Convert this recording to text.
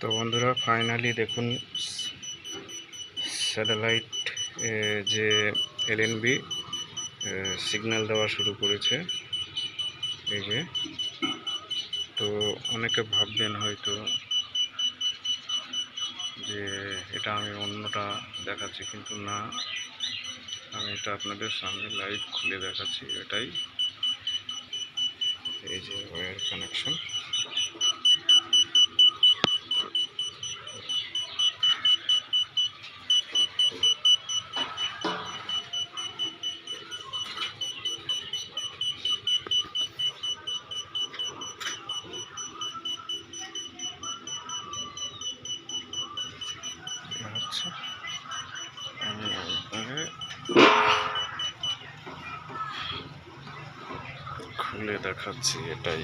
তো বন্ধুরা ফাইনালি দেখুন স্যাটেলাইট যে এলএনবি সিগন্যাল দেওয়া শুরু করেছে। এই যে, তো অনেকে ভাববেন হয়তো যে এটা আমি অন্যটা দেখাচ্ছি, কিন্তু না, আমি এটা আপনাদের সামনে লাইভ খুলে দেখাচ্ছি। এটাই এই যে ওয়্যার কানেকশন। আচ্ছা, আমি খুলে দেখাচ্ছি। এটাই